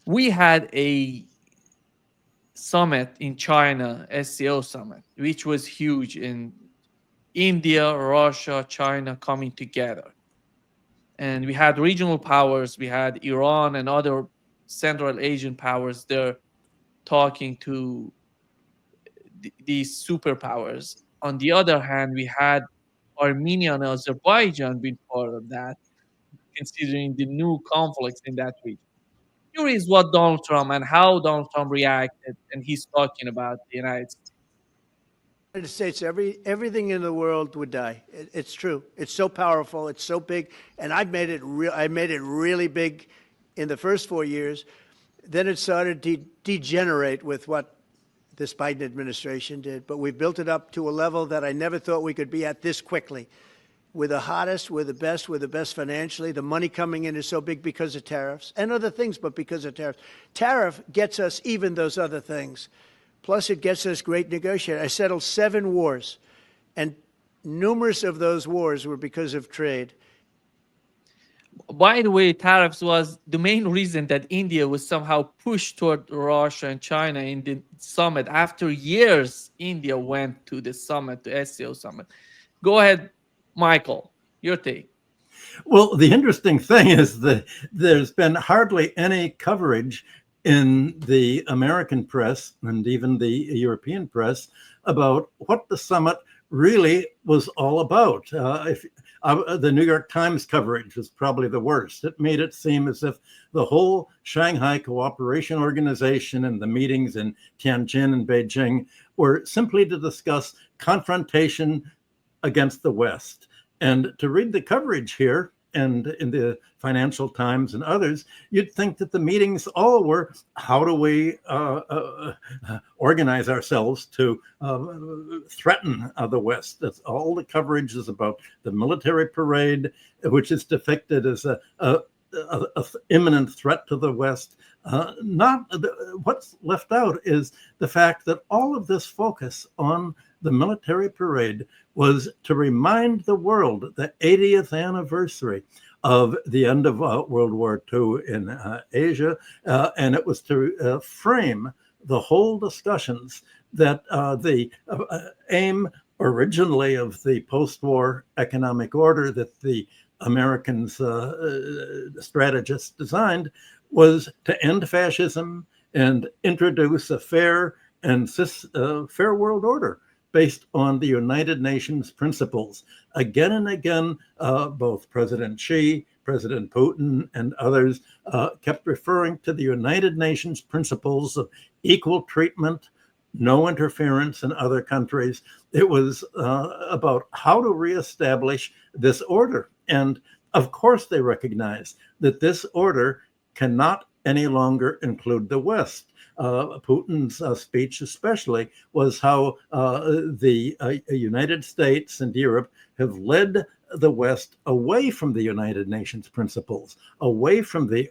We had a summit in China, SCO summit, which was huge in India, Russia, China coming together. And we had regional powers, we had Iran and other Central Asian powers there talking to these superpowers. On the other hand, we had Armenia and Azerbaijan being part of that, considering the new conflicts in that region. Curious what Donald Trump and how Donald Trump reacted, and he's talking about the United States. United States, everything in the world would die. It's true. It's so powerful. It's so big, and I made it really big in the first 4 years. Then it started to degenerate with what this Biden administration did. But we built it up to a level that I never thought we could be at this quickly. We're the hottest. We're the best financially. The money coming in is so big because of tariffs and other things, but because of tariffs. Tariff gets us even those other things. Plus, it gets us great negotiators. I settled 7 wars, and numerous of those wars were because of trade. By the way, tariffs was the main reason that India was somehow pushed toward Russia and China in the summit. After years, India went to the summit, the SCO summit. Go ahead, Michael, your take. Well, the interesting thing is that there's been hardly any coverage in the American press and even the European press about what the summit really was all about. The New York Times coverage was probably the worst. It made it seem as if the whole Shanghai Cooperation Organization and the meetings in Tianjin and Beijing were simply to discuss confrontation against the West. And to read the coverage here and in the Financial Times and others, you'd think that the meetings all were, how do we organize ourselves to threaten the West? That's all the coverage is about. The military parade, which is depicted as a imminent threat to the West. What's left out is the fact that all of this focus on the military parade was to remind the world the 80th anniversary of the end of World War II in Asia, and it was to frame the whole discussions that the aim originally of the post-war economic order that the Americans strategists designed was to end fascism and introduce a fair and fair world order based on the United Nations principles. Again and again, both President Xi, President Putin, and others kept referring to the United Nations principles of equal treatment, no interference in other countries. It was about how to reestablish this order. And of course, they recognize that this order cannot any longer include the West. Putin's speech especially was how the United States and Europe have led the West away from the United Nations principles, away from the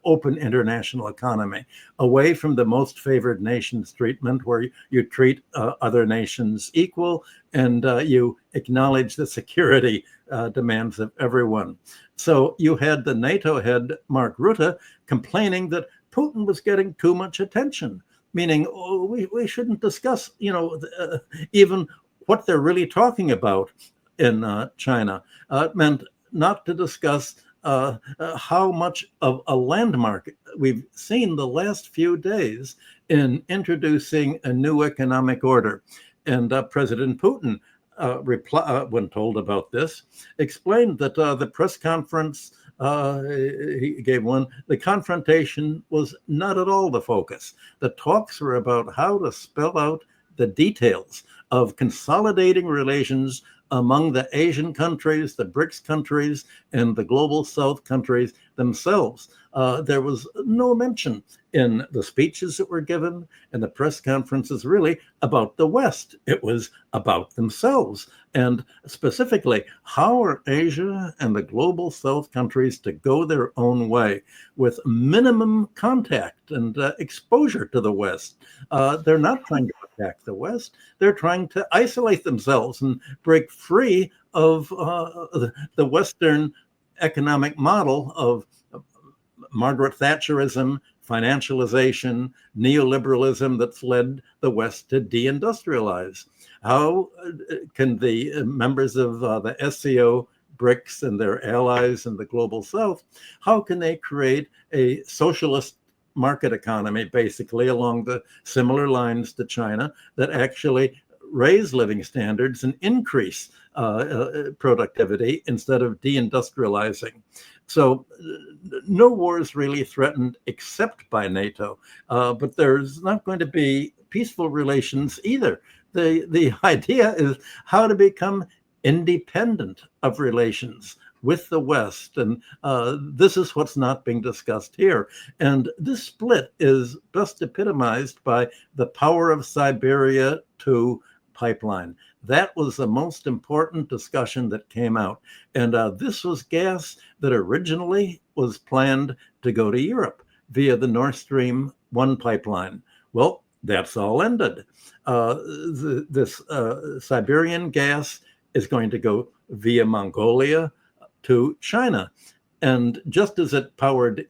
open international economy, away from the most favored nations treatment where you treat other nations equal and you acknowledge the security demands of everyone. So you had the NATO head, Mark Rutte, complaining that Putin was getting too much attention, meaning we shouldn't discuss, even what they're really talking about in China. It meant not to discuss how much of a landmark we've seen the last few days in introducing a new economic order. And President Putin, when told about this, explained that the press conference he gave one, the confrontation was not at all the focus. The talks were about how to spell out the details of consolidating relations among the Asian countries, the BRICS countries, and the global South countries themselves. There was no mention in the speeches that were given and the press conferences really about the West. It was about themselves. And specifically, how are Asia and the global South countries to go their own way with minimum contact and exposure to the West? They're not trying to attack the West. They're trying to isolate themselves and break free of the Western economic model of Margaret Thatcherism, financialization, neoliberalism that's led the West to deindustrialize. How can the members of the SCO, BRICS, and their allies in the global South, how can they create a socialist market economy, basically along the similar lines to China, that actually raise living standards and increase productivity instead of deindustrializing? So no war is really threatened except by NATO, but there's not going to be peaceful relations either. The idea is how to become independent of relations with the West. And this is what's not being discussed here. And this split is best epitomized by the power of Siberia to pipeline. That was the most important discussion that came out. And this was gas that originally was planned to go to Europe via the Nord Stream 1 pipeline. Well, that's all ended. This Siberian gas is going to go via Mongolia to China. And just as it powered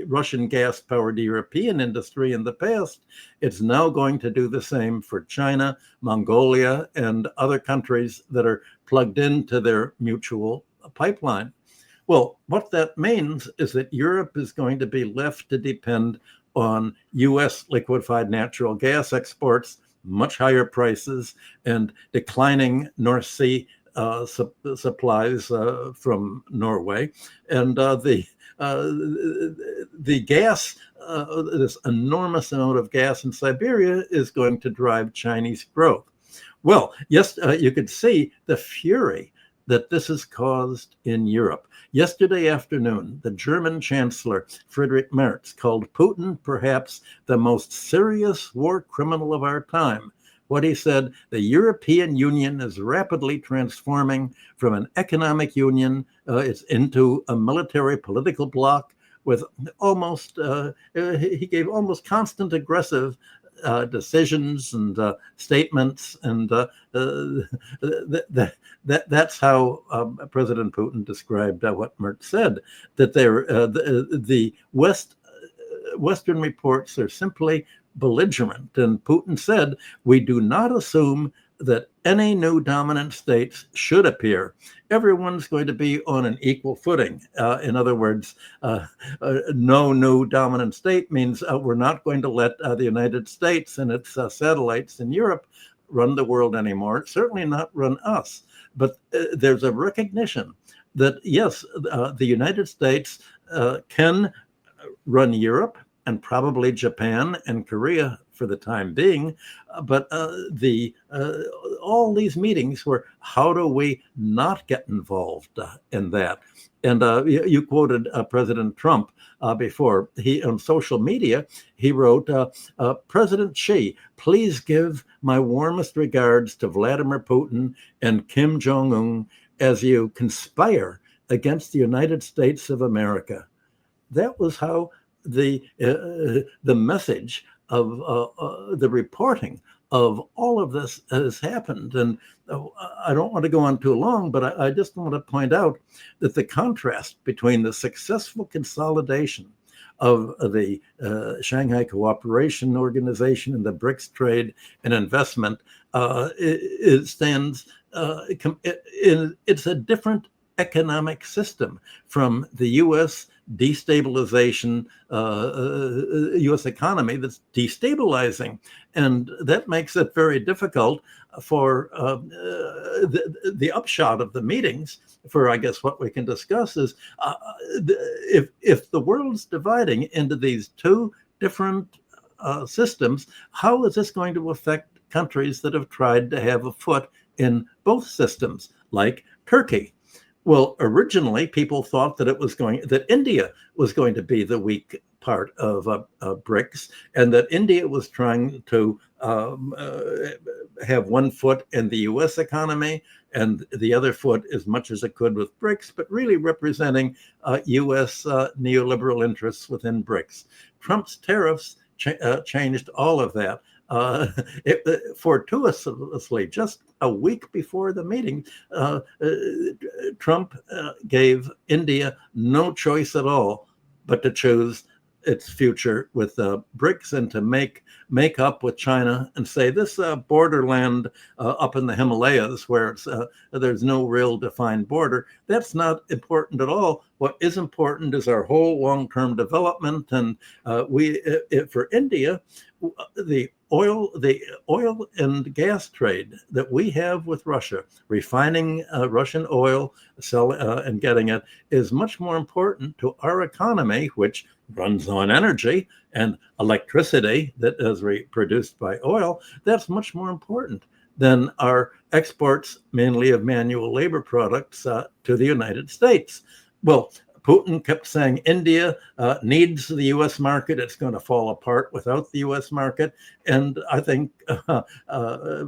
Russian gas powered European industry in the past, it's now going to do the same for China, Mongolia, and other countries that are plugged into their mutual pipeline. Well, what that means is that Europe is going to be left to depend on US liquefied natural gas exports, much higher prices, and declining North Sea supplies from Norway. And the gas, this enormous amount of gas in Siberia is going to drive Chinese growth. Well, yes, you could see the fury that this has caused in Europe. Yesterday afternoon, the German Chancellor, Friedrich Merz, called Putin perhaps the most serious war criminal of our time. What he said, the European Union is rapidly transforming from an economic union it's into a military political bloc with almost, he gave almost constant aggressive decisions and statements, and that's how President Putin described what Merz said, that the Western reports are simply belligerent. And Putin said, we do not assume that any new dominant states should appear. Everyone's going to be on an equal footing. In other words, no new dominant state means we're not going to let the United States and its satellites in Europe run the world anymore, certainly not run us. But there's a recognition that, yes, the United States can run Europe and probably Japan and Korea for the time being, but all these meetings were, how do we not get involved in that? And you quoted President Trump before. He, on social media, he wrote, President Xi, please give my warmest regards to Vladimir Putin and Kim Jong-un as you conspire against the United States of America. That was how the message of the reporting of all of this has happened. And I don't want to go on too long, but I just want to point out that the contrast between the successful consolidation of the Shanghai Cooperation Organization and the BRICS trade and investment it's a different economic system from the U.S. destabilization, U.S. economy that's destabilizing. And that makes it very difficult for the upshot of the meetings. For, I guess, what we can discuss is if the world's dividing into these two different systems, how is this going to affect countries that have tried to have a foot in both systems, like Turkey? Well, originally people thought that India was going to be the weak part of BRICS, and that India was trying to have one foot in the U.S. economy and the other foot as much as it could with BRICS, but really representing U.S. neoliberal interests within BRICS. Trump's tariffs changed all of that. Fortuitously, just a week before the meeting, Trump gave India no choice at all but to choose its future with BRICS and to make up with China and say this borderland up in the Himalayas where there's no real defined border, that's not important at all. What is important is our whole long-term development, and for India, the oil and gas trade that we have with Russia, refining Russian oil, and getting it, is much more important to our economy, which runs on energy and electricity that is produced by oil. That's much more important than our exports, mainly of manual labor products, to the United States. Well, Putin kept saying India needs the U.S. market. It's going to fall apart without the U.S. market. And I think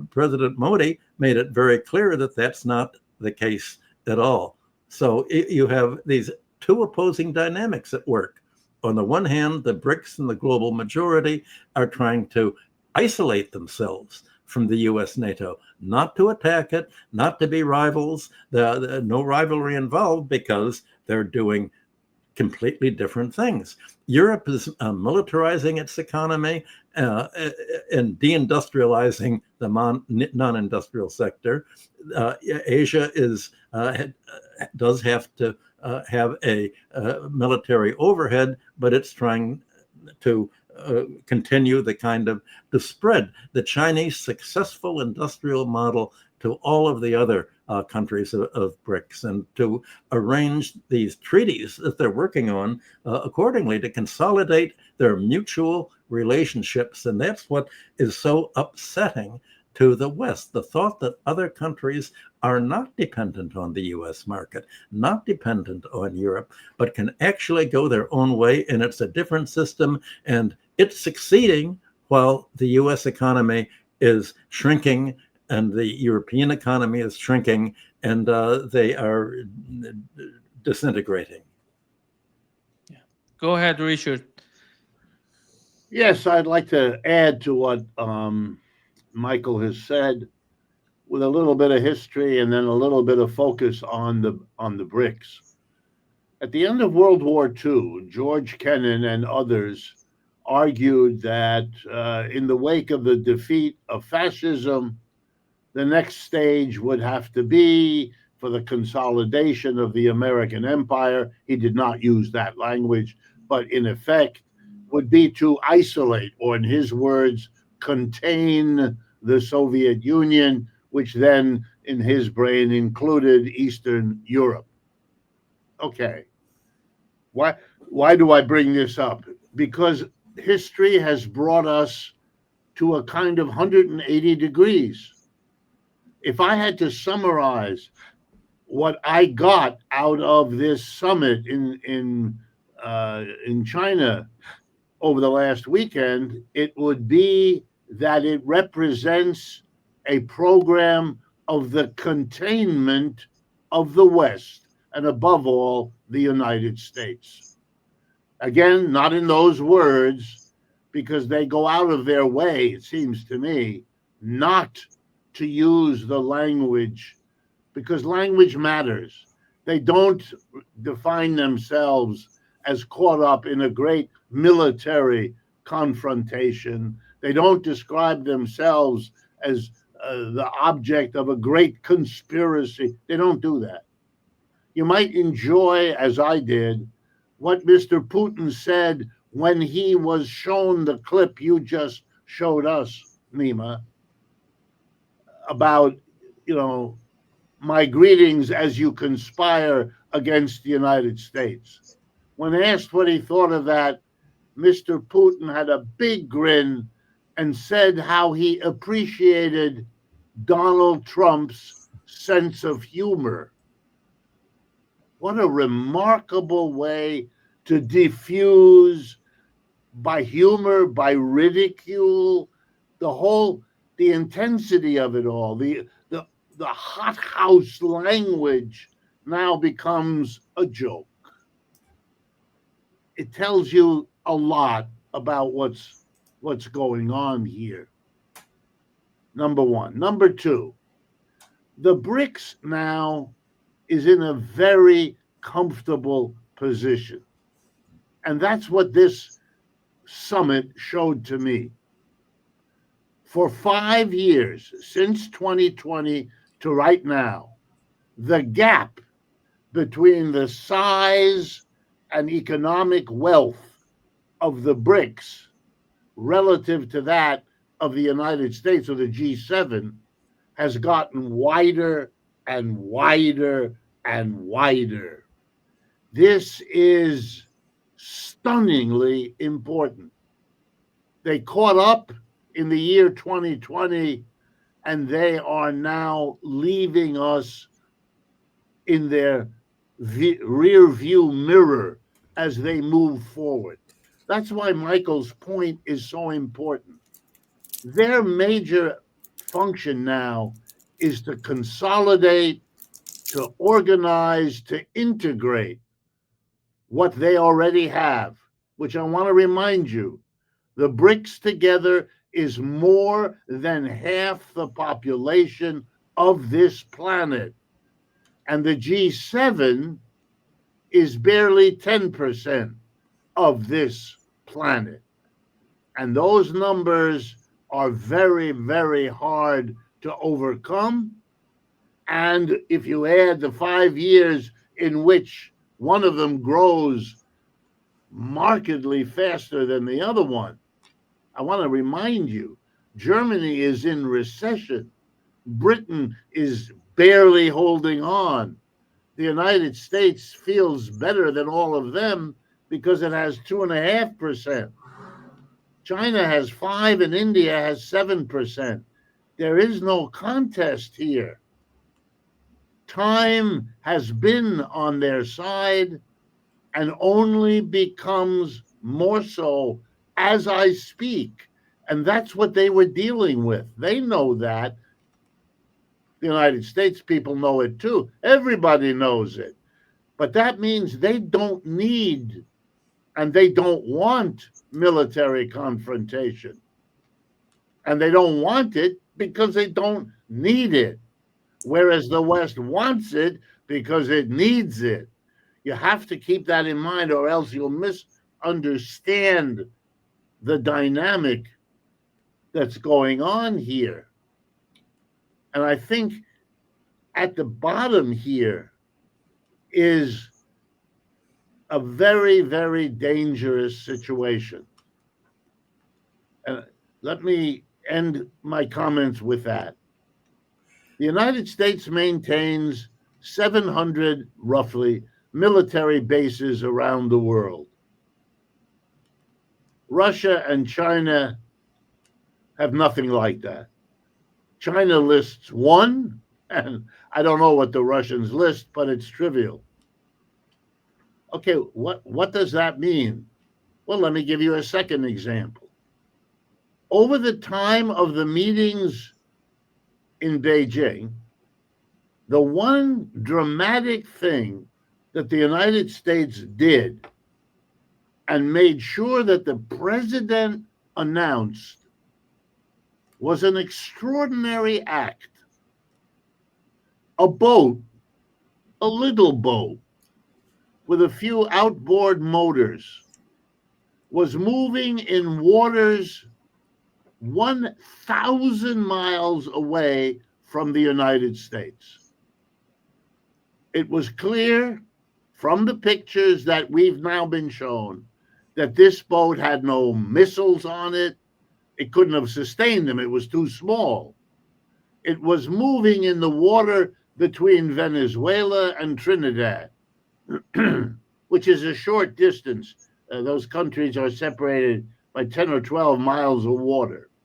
President Modi made it very clear that that's not the case at all. So you have these two opposing dynamics at work. On the one hand, the BRICS and the global majority are trying to isolate themselves from the US-NATO, not to attack it, not to be rivals, no rivalry involved, because they're doing completely different things. Europe is militarizing its economy and deindustrializing the non-industrial sector. Asia does have to have a military overhead, but it's trying to continue the spread the Chinese successful industrial model to all of the other countries of BRICS, and to arrange these treaties that they're working on accordingly to consolidate their mutual relationships. And that's what is so upsetting to the West, the thought that other countries are not dependent on the US market, not dependent on Europe, but can actually go their own way. And it's a different system, and it's succeeding while the US economy is shrinking and the European economy is shrinking, and they are disintegrating. Yeah. Go ahead, Richard. Yes, I'd like to add to what Michael has said, with a little bit of history and then a little bit of focus on the BRICS. At the end of World War II, George Kennan and others argued that in the wake of the defeat of fascism, the next stage would have to be for the consolidation of the American empire. He did not use that language, but in effect would be to isolate, or in his words, contain the Soviet Union, which then, in his brain, included Eastern Europe. Okay. Why do I bring this up? Because history has brought us to a kind of 180 degrees. If I had to summarize what I got out of this summit in China over the last weekend, it would be that it represents a program of the containment of the West, and above all, the United States. Again, not in those words, because they go out of their way, it seems to me, not to use the language, because language matters. They don't define themselves as caught up in a great military confrontation. They don't describe themselves as the object of a great conspiracy. They don't do that. You might enjoy, as I did, what Mr. Putin said when he was shown the clip you just showed us, Nima, about, my greetings as you conspire against the United States. When asked what he thought of that, Mr. Putin had a big grin and said how he appreciated Donald Trump's sense of humor. What a remarkable way to diffuse, by humor, by ridicule, the intensity of it all. The hothouse language now becomes a joke. It tells you a lot about what's going on here. Number one. Number two, the BRICS now is in a very comfortable position. And that's what this summit showed to me. For 5 years, since 2020 to right now, the gap between the size and economic wealth of the BRICS relative to that of the United States or the G7 has gotten wider and wider and wider. This is stunningly important. They caught up in the year 2020, and they are now leaving us in their rear view mirror as they move forward. That's why Michael's point is so important. Their major function now is to consolidate, to organize, to integrate what they already have, which I want to remind you, the BRICS together is more than half the population of this planet. And the G7 is barely 10% of this planet. And those numbers are very, very hard to overcome. And if you add the 5 years in which one of them grows markedly faster than the other one, I want to remind you, Germany is in recession. Britain is barely holding on. The United States feels better than all of them because it has 2.5%. China has 5% and India has 7%. There is no contest here. Time has been on their side and only becomes more so as I speak. And that's what they were dealing with. They know that. The United States people know it too. Everybody knows it. But that means they don't need and they don't want military confrontation. And they don't want it because they don't need it. Whereas the West wants it because it needs it. You have to keep that in mind, or else you'll misunderstand the dynamic that's going on here. And I think at the bottom here is a very, very dangerous situation. And let me end my comments with that. The United States maintains 700, roughly, military bases around the world. Russia and China have nothing like that. China lists one, and I don't know what the Russians list, but it's trivial. Okay, what does that mean? Well, let me give you a second example. Over the time of the meetings in Beijing, the one dramatic thing that the United States did and made sure that the president announced was an extraordinary act. A boat, a little boat with a few outboard motors, was moving in waters 1,000 miles away from the United States. It was clear from the pictures that we've now been shown that this boat had no missiles on it. It couldn't have sustained them. It was too small. It was moving in the water between Venezuela and Trinidad, which is a short distance. Those countries are separated by 10 or 12 miles of water.